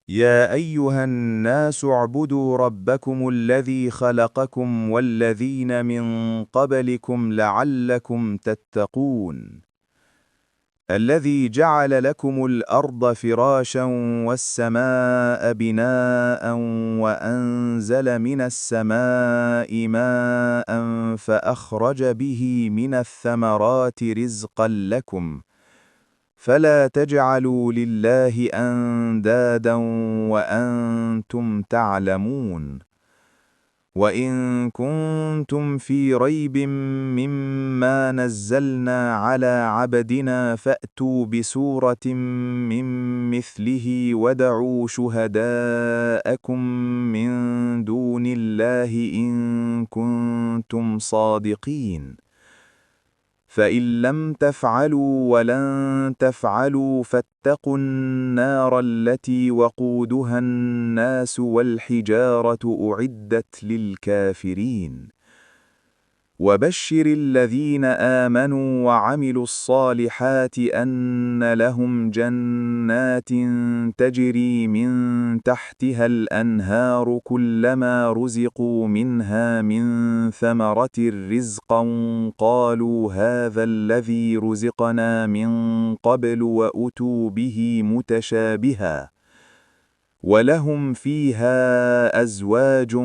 يا أيها الناس اعبدوا ربكم الذي خلقكم والذين من قبلكم لعلكم تتقون الذي جعل لكم الأرض فراشا والسماء بناء وأنزل من السماء ماء فأخرج به من الثمرات رزقا لكم فلا تجعلوا لله أندادا وأنتم تعلمون وإن كنتم في ريب مما نزلنا على عبدنا فأتوا بسورة من مثله ودعوا شهداءكم من دون الله إن كنتم صادقين فإن لم تفعلوا ولن تفعلوا فاتقوا النار التي وقودها الناس والحجارة أعدت للكافرين وبشر الذين آمنوا وعملوا الصالحات أن لهم جنات تجري من تحتها الأنهار كلما رزقوا منها من ثمرة رزقا قالوا هذا الذي رزقنا من قبل وأتوا به متشابها ولهم فيها أزواج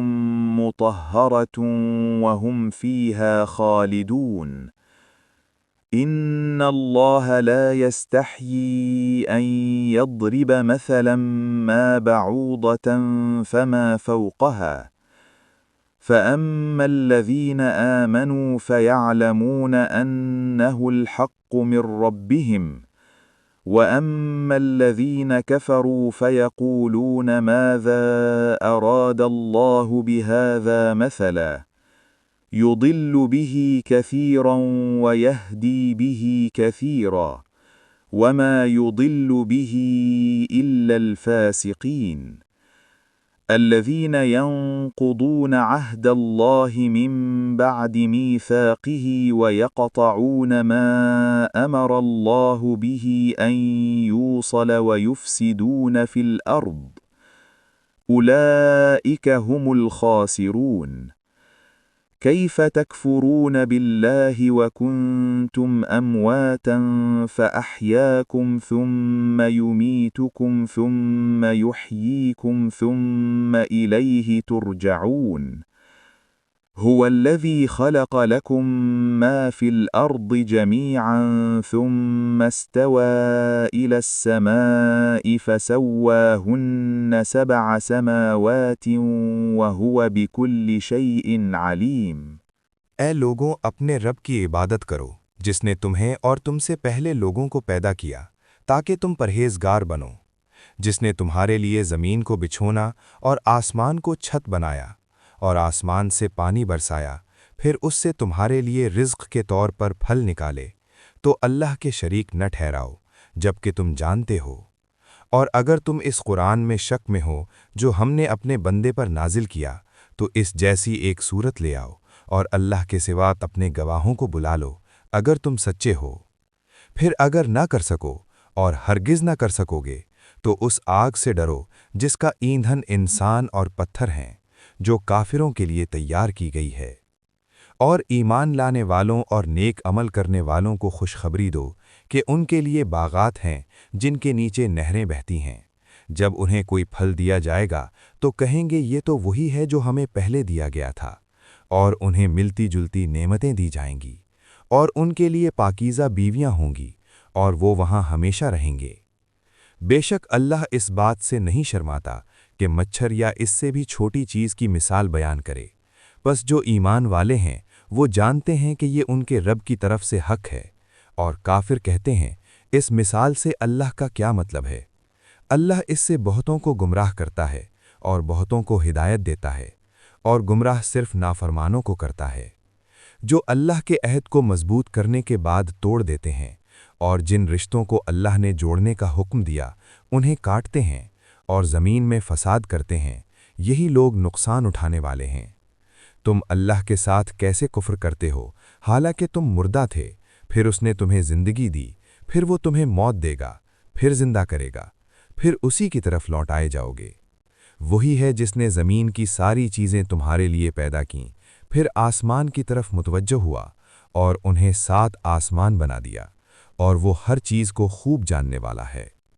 مطهرة وهم فيها خالدون إن الله لا يستحيي أن يضرب مثلا ما بعوضة فما فوقها فأما الذين آمنوا فيعلمون أنه الحق من ربهم وأما الذين كفروا فيقولون ماذا أراد الله بهذا مثلا يضل به كثيرا ويهدي به كثيرا وما يضل به إلا الفاسقين الذين ينقضون عهد الله من بعد ميثاقه ويقطعون ما أمر الله به أن يوصل ويفسدون في الأرض أولئك هم الخاسرون كيف تكفرون بالله وكنتم أمواتا فأحياكم ثم يميتكم ثم يحييكم ثم إليه ترجعون هو الذي خلق لكم ما في الأرض جميعا ثم استوى إلى السماء فسواهن 7 سماوات وهو بكل شيء عليم ऐ लोगों अपने रब की इबादत करो जिसने तुम्हें और तुमसे पहले लोगों को पैदा किया ताकि तुम परहेजगार बनो जिसने तुम्हारे लिए ज़मीन को बिछोना और आसमान को छत बनाया और आसमान से पानी बरसाया फिर उससे तुम्हारे लिए रिज़्क़ के तौर पर फल निकाले तो अल्लाह के शरीक न ठहराओ जबकि तुम जानते हो और अगर तुम इस कुरान में शक में हो जो हमने अपने बंदे पर नाजिल किया तो इस जैसी एक सूरत ले आओ और अल्लाह के सिवा अपने गवाहों को बुला लो अगर तुम सच्चे हो फिर अगर ना कर सको और हरगिज़ ना कर सकोगे तो उस आग से डरो जिसका ईंधन इंसान और पत्थर हैं जो काफिरों के लिए तैयार की गई है और ईमान लाने वालों और नेक अमल करने वालों को खुशखबरी दो कि उनके लिए बागात हैं जिनके नीचे नहरें बहती हैं जब उन्हें कोई फल दिया जाएगा तो कहेंगे ये तो वही है जो हमें पहले दिया गया था और उन्हें मिलती जुलती नेमतें दी जाएंगी और उनके लिए पाकीज़ा बीवियां होंगी और वो वहां हमेशा रहेंगे बेशक अल्लाह इस बात से नहीं शर्माता कि मच्छर या इससे भी छोटी चीज़ की मिसाल बयान करे बस जो ईमान वाले हैं वो जानते हैं कि ये उनके रब की तरफ से हक है और काफिर कहते हैं इस मिसाल से अल्लाह का क्या मतलब है अल्लाह इससे बहुतों को गुमराह करता है और बहुतों को हिदायत देता है और गुमराह सिर्फ नाफरमानों को करता है जो अल्लाह के अहद को मजबूत करने के बाद तोड़ देते हैं और जिन रिश्तों को अल्लाह ने जोड़ने का हुक्म दिया उन्हें काटते हैं और ज़मीन में फसाद करते हैं यही लोग नुकसान उठाने वाले हैं तुम अल्लाह के साथ कैसे कुफ्र करते हो हालांकि तुम मुर्दा थे फिर उसने तुम्हें ज़िंदगी दी फिर वो तुम्हें मौत देगा फिर जिंदा करेगा پھر اسی کی طرف لوٹائے جاؤ گے۔ وہی ہے جس نے زمین کی ساری چیزیں تمہارے لیے پیدا کیں، پھر آسمان کی طرف متوجہ ہوا اور انہیں 7 آسمان بنا دیا، اور وہ ہر چیز کو خوب جاننے والا ہے۔